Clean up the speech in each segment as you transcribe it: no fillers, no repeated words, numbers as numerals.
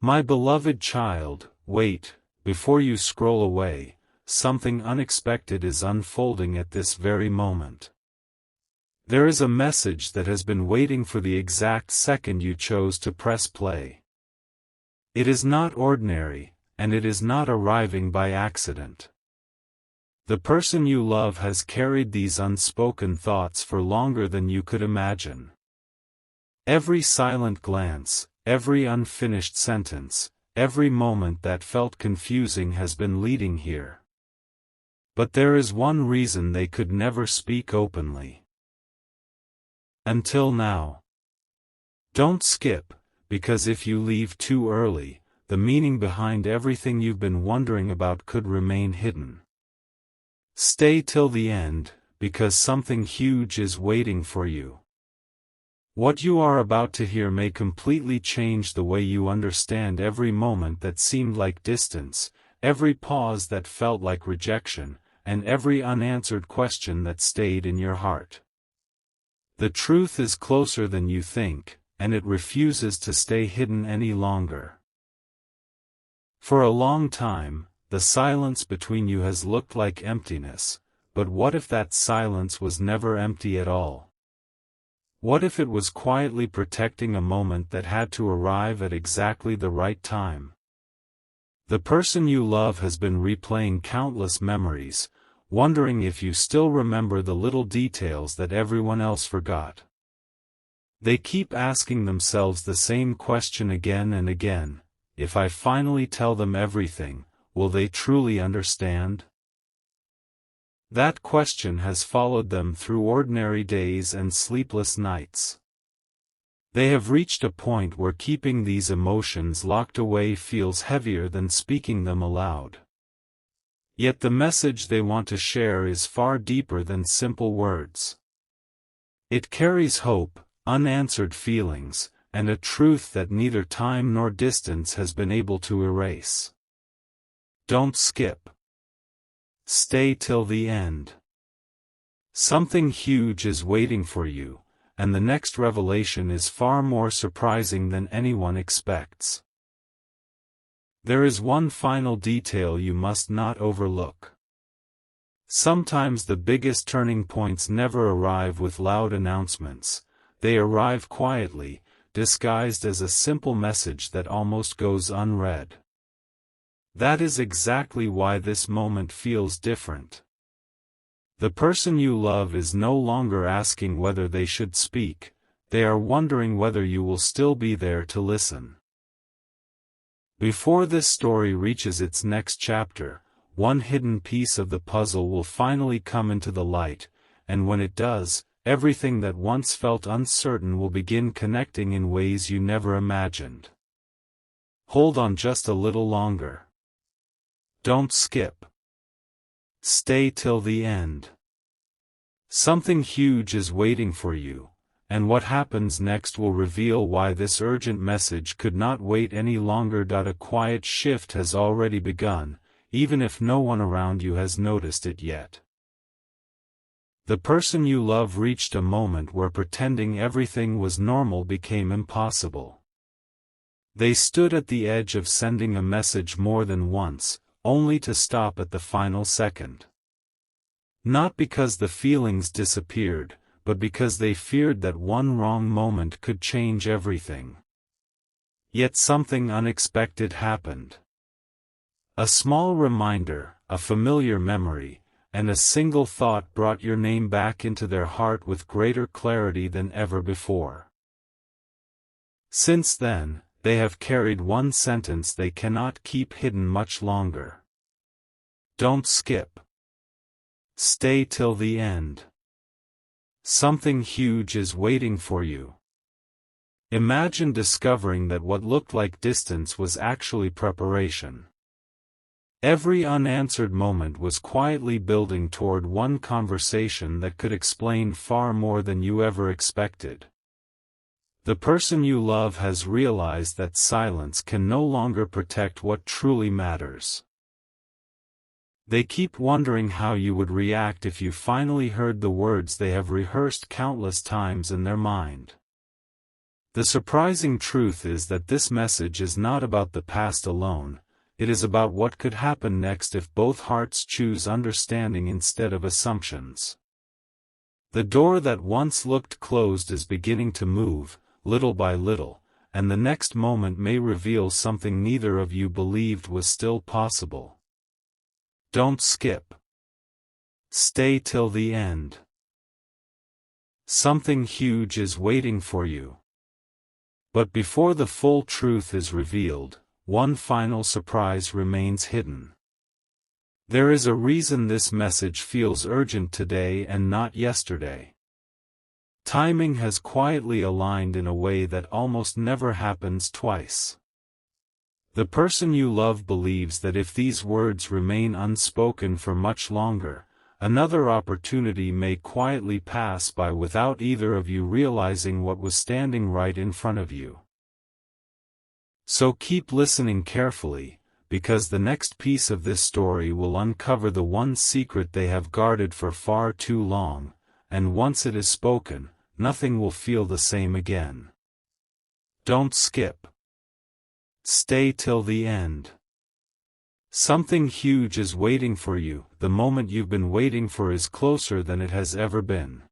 My beloved child, wait, before you scroll away, something unexpected is unfolding at this very moment. There is a message that has been waiting for the exact second you chose to press play. It is not ordinary, and it is not arriving by accident. The person you love has carried these unspoken thoughts for longer than you could imagine. Every silent glance, every unfinished sentence, every moment that felt confusing has been leading here. But there is one reason they could never speak openly. Until now. Don't skip, because if you leave too early, the meaning behind everything you've been wondering about could remain hidden. Stay till the end, because something huge is waiting for you. What you are about to hear may completely change the way you understand every moment that seemed like distance, every pause that felt like rejection, and every unanswered question that stayed in your heart. The truth is closer than you think, and it refuses to stay hidden any longer. For a long time, the silence between you has looked like emptiness, but what if that silence was never empty at all? What if it was quietly protecting a moment that had to arrive at exactly the right time? The person you love has been replaying countless memories, wondering if you still remember the little details that everyone else forgot. They keep asking themselves the same question again and again: if I finally tell them everything, will they truly understand? That question has followed them through ordinary days and sleepless nights. They have reached a point where keeping these emotions locked away feels heavier than speaking them aloud. Yet the message they want to share is far deeper than simple words. It carries hope, unanswered feelings, and a truth that neither time nor distance has been able to erase. Don't skip. Stay till the end. Something huge is waiting for you, and the next revelation is far more surprising than anyone expects. There is one final detail you must not overlook. Sometimes the biggest turning points never arrive with loud announcements, they arrive quietly, disguised as a simple message that almost goes unread. That is exactly why this moment feels different. The person you love is no longer asking whether they should speak, they are wondering whether you will still be there to listen. Before this story reaches its next chapter, one hidden piece of the puzzle will finally come into the light, and when it does, everything that once felt uncertain will begin connecting in ways you never imagined. Hold on just a little longer. Don't skip. Stay till the end. Something huge is waiting for you, and what happens next will reveal why this urgent message could not wait any longer. A quiet shift has already begun, even if no one around you has noticed it yet. The person you love reached a moment where pretending everything was normal became impossible. They stood at the edge of sending a message more than once, only to stop at the final second. Not because the feelings disappeared, but because they feared that one wrong moment could change everything. Yet something unexpected happened. A small reminder, a familiar memory, and a single thought brought your name back into their heart with greater clarity than ever before. Since then, they have carried one sentence they cannot keep hidden much longer. Don't skip. Stay till the end. Something huge is waiting for you. Imagine discovering that what looked like distance was actually preparation. Every unanswered moment was quietly building toward one conversation that could explain far more than you ever expected. The person you love has realized that silence can no longer protect what truly matters. They keep wondering how you would react if you finally heard the words they have rehearsed countless times in their mind. The surprising truth is that this message is not about the past alone, it is about what could happen next if both hearts choose understanding instead of assumptions. The door that once looked closed is beginning to move, little by little, and the next moment may reveal something neither of you believed was still possible. Don't skip. Stay till the end. Something huge is waiting for you. But before the full truth is revealed, one final surprise remains hidden. There is a reason this message feels urgent today and not yesterday. Timing has quietly aligned in a way that almost never happens twice. The person you love believes that if these words remain unspoken for much longer, another opportunity may quietly pass by without either of you realizing what was standing right in front of you. So keep listening carefully, because the next piece of this story will uncover the one secret they have guarded for far too long, and once it is spoken, nothing will feel the same again. Don't skip. Stay till the end. Something huge is waiting for you. The moment you've been waiting for is closer than it has ever been.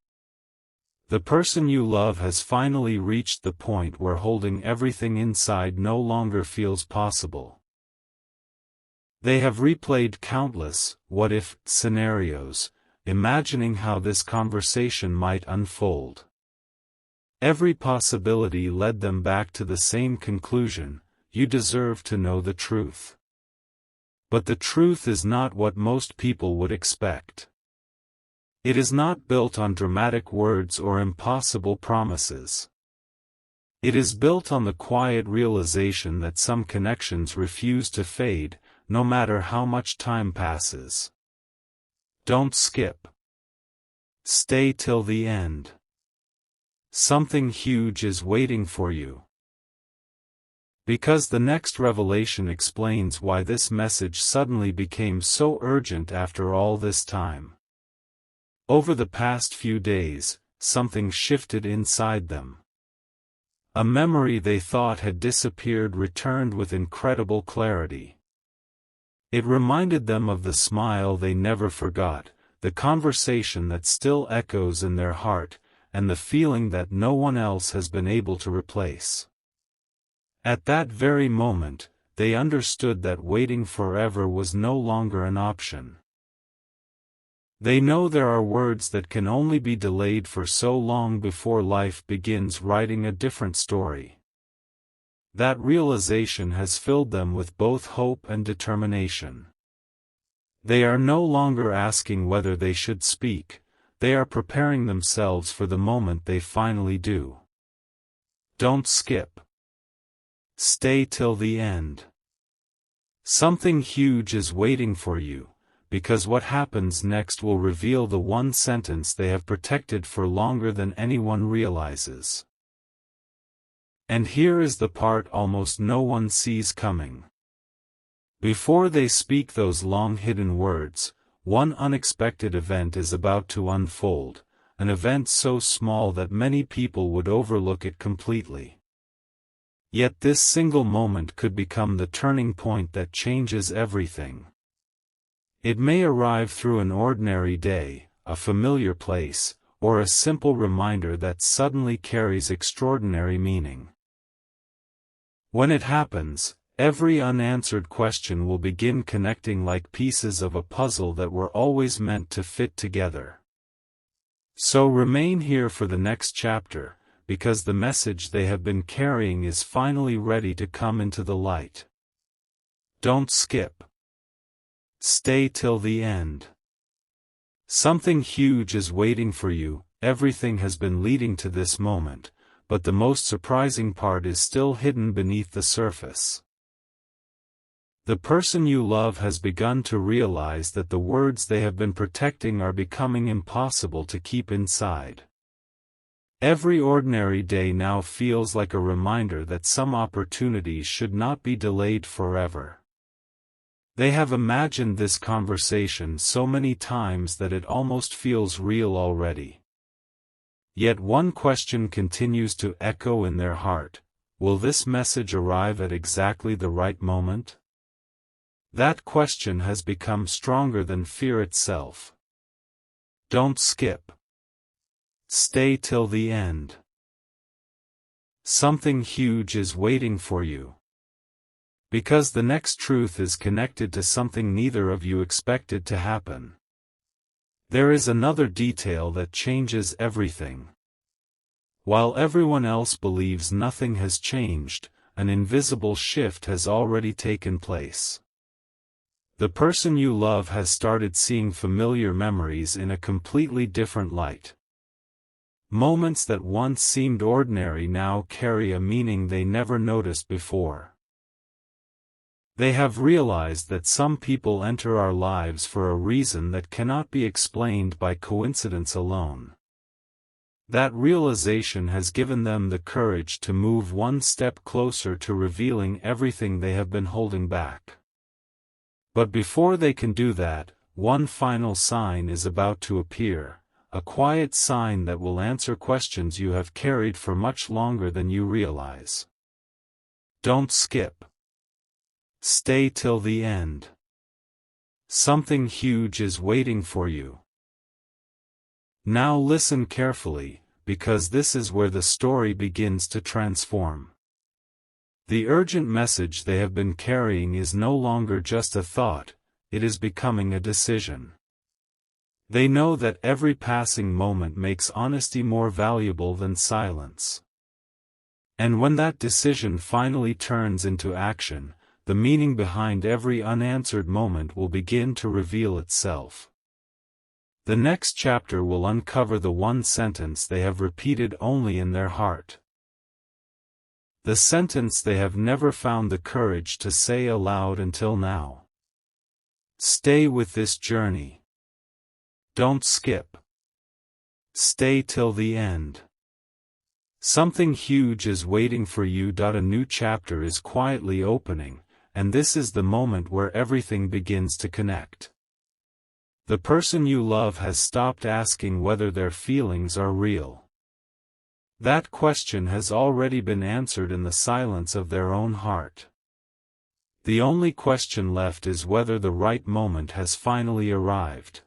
The person you love has finally reached the point where holding everything inside no longer feels possible. They have replayed countless what-if scenarios, imagining how this conversation might unfold. Every possibility led them back to the same conclusion: you deserve to know the truth. But the truth is not what most people would expect. It is not built on dramatic words or impossible promises. It is built on the quiet realization that some connections refuse to fade, no matter how much time passes. Don't skip. Stay till the end. Something huge is waiting for you. Because the next revelation explains why this message suddenly became so urgent after all this time. Over the past few days, something shifted inside them. A memory they thought had disappeared returned with incredible clarity. It reminded them of the smile they never forgot, the conversation that still echoes in their heart, and the feeling that no one else has been able to replace. At that very moment, they understood that waiting forever was no longer an option. They know there are words that can only be delayed for so long before life begins writing a different story. That realization has filled them with both hope and determination. They are no longer asking whether they should speak, they are preparing themselves for the moment they finally do. Don't skip. Stay till the end. Something huge is waiting for you, because what happens next will reveal the one sentence they have protected for longer than anyone realizes. And here is the part almost no one sees coming. Before they speak those long-hidden words, one unexpected event is about to unfold, an event so small that many people would overlook it completely. Yet this single moment could become the turning point that changes everything. It may arrive through an ordinary day, a familiar place, or a simple reminder that suddenly carries extraordinary meaning. When it happens, every unanswered question will begin connecting like pieces of a puzzle that were always meant to fit together. So remain here for the next chapter, because the message they have been carrying is finally ready to come into the light. Don't skip. Stay till the end. Something huge is waiting for you. Everything has been leading to this moment, but the most surprising part is still hidden beneath the surface. The person you love has begun to realize that the words they have been protecting are becoming impossible to keep inside. Every ordinary day now feels like a reminder that some opportunities should not be delayed forever. They have imagined this conversation so many times that it almost feels real already. Yet one question continues to echo in their heart: will this message arrive at exactly the right moment? That question has become stronger than fear itself. Don't skip. Stay till the end. Something huge is waiting for you. Because the next truth is connected to something neither of you expected to happen. There is another detail that changes everything. While everyone else believes nothing has changed, an invisible shift has already taken place. The person you love has started seeing familiar memories in a completely different light. Moments that once seemed ordinary now carry a meaning they never noticed before. They have realized that some people enter our lives for a reason that cannot be explained by coincidence alone. That realization has given them the courage to move one step closer to revealing everything they have been holding back. But before they can do that, one final sign is about to appear. A quiet sign that will answer questions you have carried for much longer than you realize. Don't skip. Stay till the end. Something huge is waiting for you. Now listen carefully, because this is where the story begins to transform. The urgent message they have been carrying is no longer just a thought, it is becoming a decision. They know that every passing moment makes honesty more valuable than silence. And when that decision finally turns into action, the meaning behind every unanswered moment will begin to reveal itself. The next chapter will uncover the one sentence they have repeated only in their heart. The sentence they have never found the courage to say aloud until now. Stay with this journey. Don't skip. Stay till the end. Something huge is waiting for you. A new chapter is quietly opening, and this is the moment where everything begins to connect. The person you love has stopped asking whether their feelings are real. That question has already been answered in the silence of their own heart. The only question left is whether the right moment has finally arrived.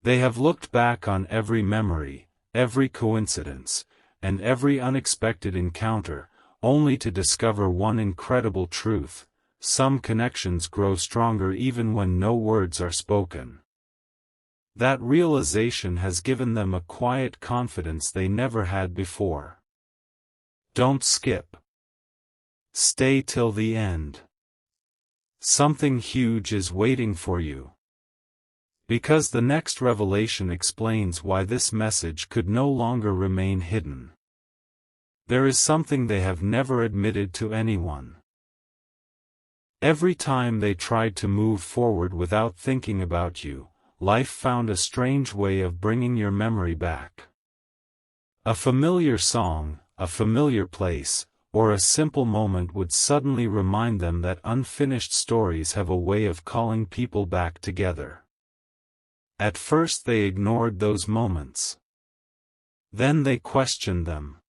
They have looked back on every memory, every coincidence, and every unexpected encounter, only to discover one incredible truth: some connections grow stronger even when no words are spoken. That realization has given them a quiet confidence they never had before. Don't skip. Stay till the end. Something huge is waiting for you. Because the next revelation explains why this message could no longer remain hidden. There is something they have never admitted to anyone. Every time they tried to move forward without thinking about you, life found a strange way of bringing your memory back. A familiar song, a familiar place, or a simple moment would suddenly remind them that unfinished stories have a way of calling people back together. At first they ignored those moments. Then they questioned them.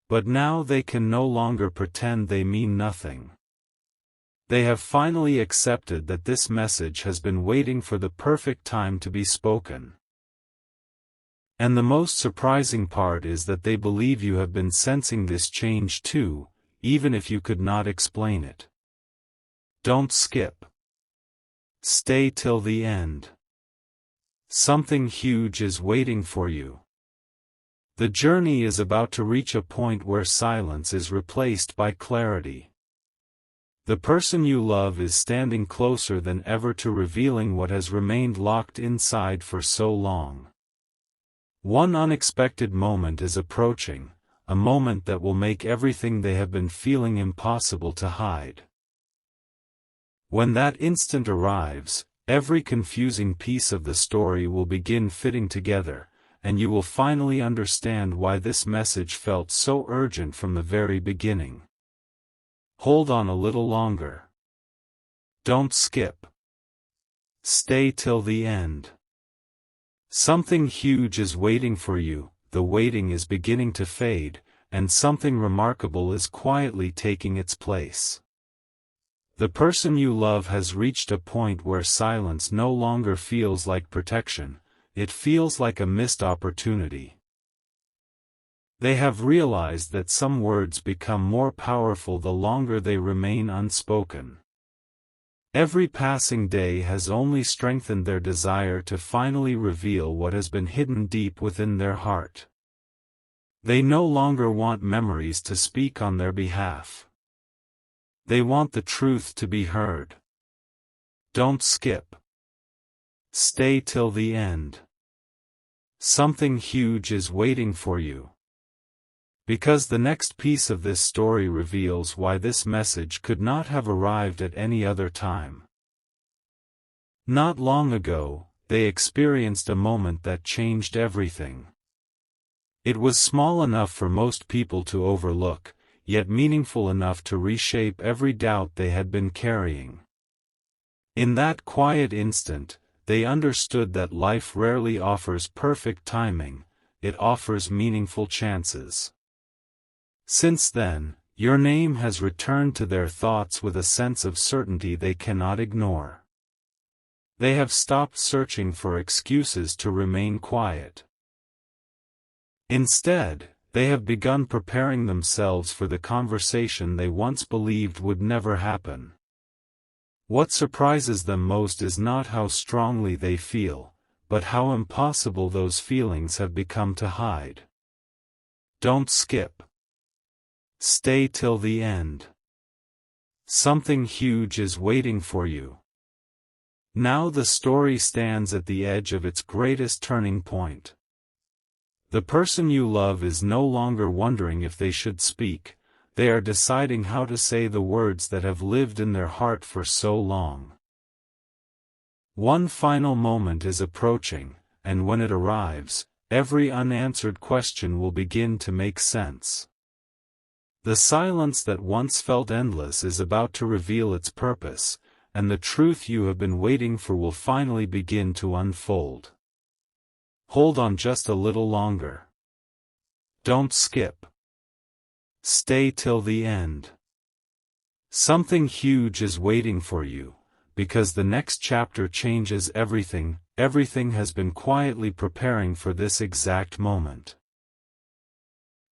But now they can no longer pretend they mean nothing. They have finally accepted that this message has been waiting for the perfect time to be spoken. And the most surprising part is that they believe you have been sensing this change too, even if you could not explain it. Don't skip. Stay till the end. Something huge is waiting for you. The journey is about to reach a point where silence is replaced by clarity. The person you love is standing closer than ever to revealing what has remained locked inside for so long. One unexpected moment is approaching, a moment that will make everything they have been feeling impossible to hide. When that instant arrives, every confusing piece of the story will begin fitting together, and you will finally understand why this message felt so urgent from the very beginning. Hold on a little longer. Don't skip. Stay till the end. Something huge is waiting for you, the waiting is beginning to fade, and something remarkable is quietly taking its place. The person you love has reached a point where silence no longer feels like protection, it feels like a missed opportunity. They have realized that some words become more powerful the longer they remain unspoken. Every passing day has only strengthened their desire to finally reveal what has been hidden deep within their heart. They no longer want memories to speak on their behalf. They want the truth to be heard. Don't skip. Stay till the end. Something huge is waiting for you. Because the next piece of this story reveals why this message could not have arrived at any other time. Not long ago, they experienced a moment that changed everything. It was small enough for most people to overlook, yet meaningful enough to reshape every doubt they had been carrying. In that quiet instant, they understood that life rarely offers perfect timing, it offers meaningful chances. Since then, your name has returned to their thoughts with a sense of certainty they cannot ignore. They have stopped searching for excuses to remain quiet. Instead, they have begun preparing themselves for the conversation they once believed would never happen. What surprises them most is not how strongly they feel, but how impossible those feelings have become to hide. Don't skip. Stay till the end. Something huge is waiting for you. Now the story stands at the edge of its greatest turning point. The person you love is no longer wondering if they should speak, they are deciding how to say the words that have lived in their heart for so long. One final moment is approaching, and when it arrives, every unanswered question will begin to make sense. The silence that once felt endless is about to reveal its purpose, and the truth you have been waiting for will finally begin to unfold. Hold on just a little longer. Don't skip. Stay till the end. Something huge is waiting for you, because the next chapter changes everything. Everything has been quietly preparing for this exact moment.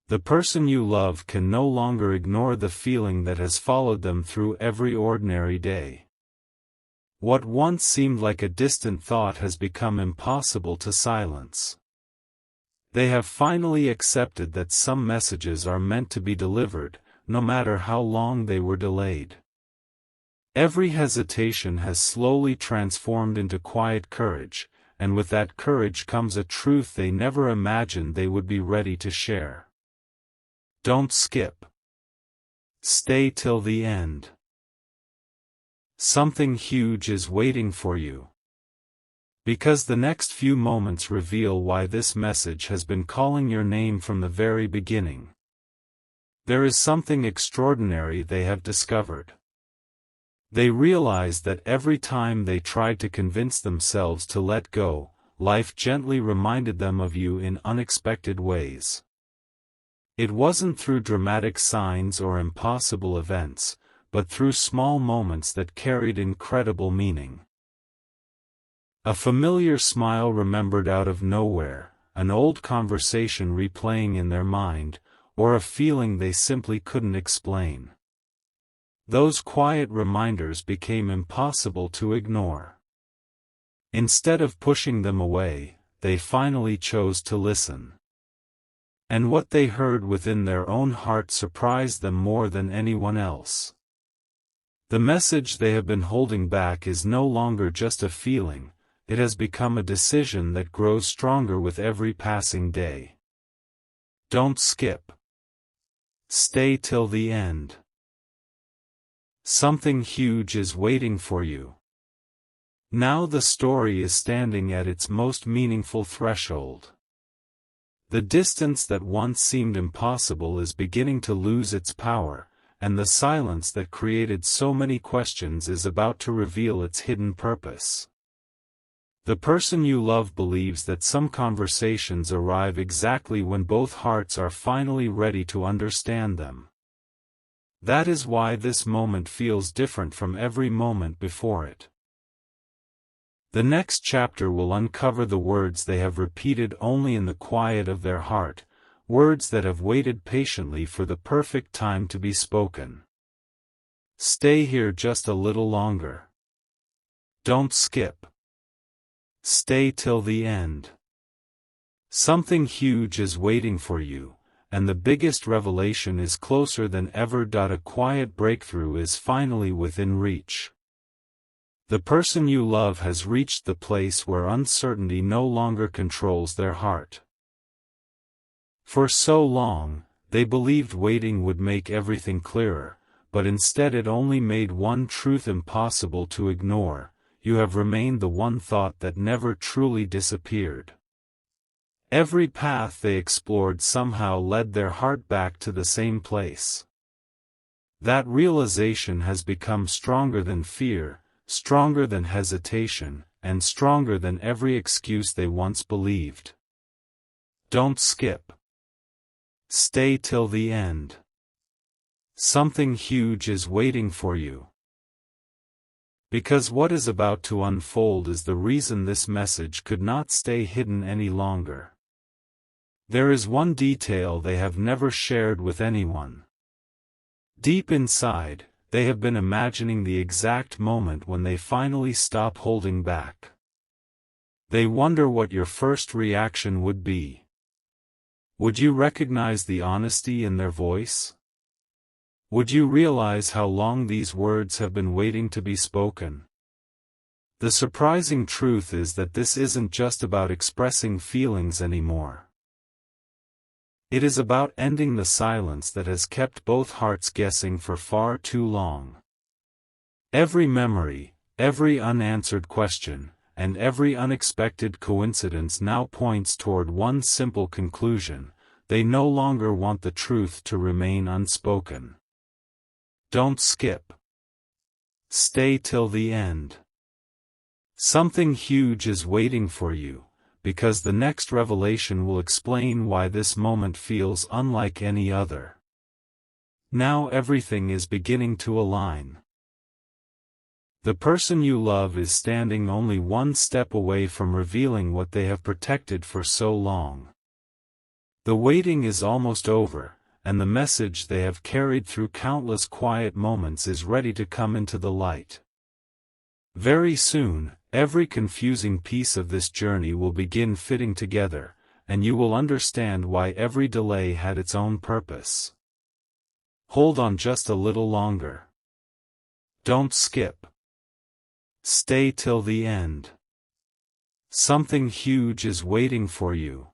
The person you love can no longer ignore the feeling that has followed them through every ordinary day. What once seemed like a distant thought has become impossible to silence. They have finally accepted that some messages are meant to be delivered, no matter how long they were delayed. Every hesitation has slowly transformed into quiet courage, and with that courage comes a truth they never imagined they would be ready to share. Don't skip. Stay till the end. Something huge is waiting for you. Because the next few moments reveal why this message has been calling your name from the very beginning. There is something extraordinary they have discovered. They realize that every time they tried to convince themselves to let go, life gently reminded them of you in unexpected ways. It wasn't through dramatic signs or impossible events, but through small moments that carried incredible meaning. A familiar smile remembered out of nowhere, an old conversation replaying in their mind, or a feeling they simply couldn't explain. Those quiet reminders became impossible to ignore. Instead of pushing them away, they finally chose to listen. And what they heard within their own heart surprised them more than anyone else. The message they have been holding back is no longer just a feeling, it has become a decision that grows stronger with every passing day. Don't skip. Stay till the end. Something huge is waiting for you. Now the story is standing at its most meaningful threshold. The distance that once seemed impossible is beginning to lose its power, and the silence that created so many questions is about to reveal its hidden purpose. The person you love believes that some conversations arrive exactly when both hearts are finally ready to understand them. That is why this moment feels different from every moment before it. The next chapter will uncover the words they have repeated only in the quiet of their heart, words that have waited patiently for the perfect time to be spoken. Stay here just a little longer. Don't skip. Stay till the end. Something huge is waiting for you, and the biggest revelation is closer than ever. A quiet breakthrough is finally within reach. The person you love has reached the place where uncertainty no longer controls their heart. For so long, they believed waiting would make everything clearer, but instead it only made one truth impossible to ignore: you have remained the one thought that never truly disappeared. Every path they explored somehow led their heart back to the same place. That realization has become stronger than fear, stronger than hesitation, and stronger than every excuse they once believed. Don't skip. Stay till the end. Something huge is waiting for you. Because what is about to unfold is the reason this message could not stay hidden any longer. There is one detail they have never shared with anyone. Deep inside, they have been imagining the exact moment when they finally stop holding back. They wonder what your first reaction would be. Would you recognize the honesty in their voice? Would you realize how long these words have been waiting to be spoken? The surprising truth is that this isn't just about expressing feelings anymore. It is about ending the silence that has kept both hearts guessing for far too long. Every memory, every unanswered question, and every unexpected coincidence now points toward one simple conclusion: they no longer want the truth to remain unspoken. Don't skip. Stay till the end. Something huge is waiting for you, because the next revelation will explain why this moment feels unlike any other. Now everything is beginning to align. The person you love is standing only one step away from revealing what they have protected for so long. The waiting is almost over, and the message they have carried through countless quiet moments is ready to come into the light. Very soon, every confusing piece of this journey will begin fitting together, and you will understand why every delay had its own purpose. Hold on just a little longer. Don't skip. Stay till the end. Something huge is waiting for you.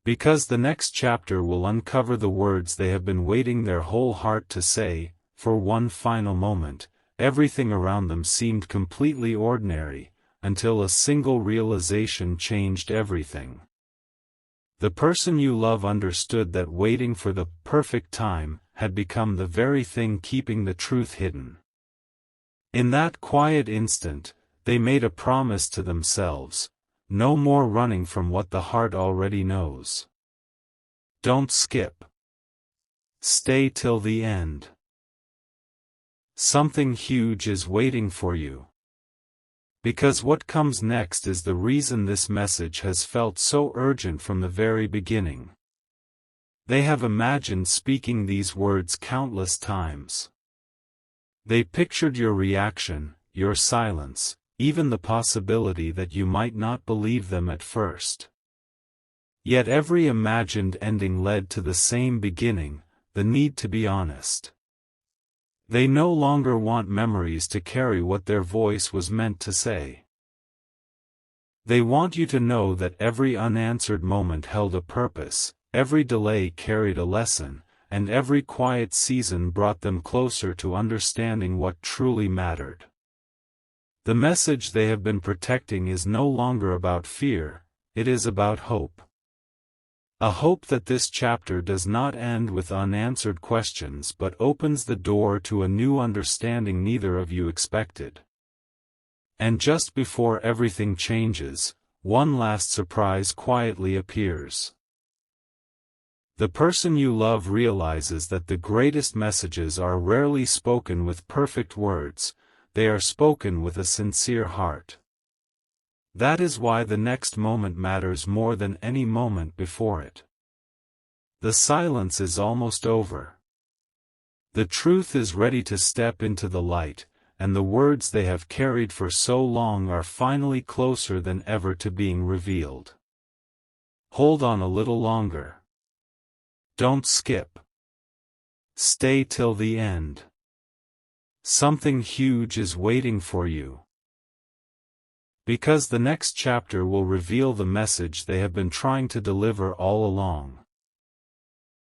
Because the next chapter will uncover the words they have been waiting their whole heart to say. For one final moment, everything around them seemed completely ordinary, until a single realization changed everything. The person you love understood that waiting for the perfect time had become the very thing keeping the truth hidden. In that quiet instant, they made a promise to themselves: no more running from what the heart already knows. Don't skip. Stay till the end. Something huge is waiting for you. Because what comes next is the reason this message has felt so urgent from the very beginning. They have imagined speaking these words countless times. They pictured your reaction, your silence, even the possibility that you might not believe them at first. Yet every imagined ending led to the same beginning: the need to be honest. They no longer want memories to carry what their voice was meant to say. They want you to know that every unanswered moment held a purpose, every delay carried a lesson, and every quiet season brought them closer to understanding what truly mattered. The message they have been protecting is no longer about fear, it is about hope. A hope that this chapter does not end with unanswered questions but opens the door to a new understanding neither of you expected. And just before everything changes, one last surprise quietly appears. The person you love realizes that the greatest messages are rarely spoken with perfect words, they are spoken with a sincere heart. That is why the next moment matters more than any moment before it. The silence is almost over. The truth is ready to step into the light, and the words they have carried for so long are finally closer than ever to being revealed. Hold on a little longer. Don't skip. Stay till the end. Something huge is waiting for you. Because the next chapter will reveal the message they have been trying to deliver all along.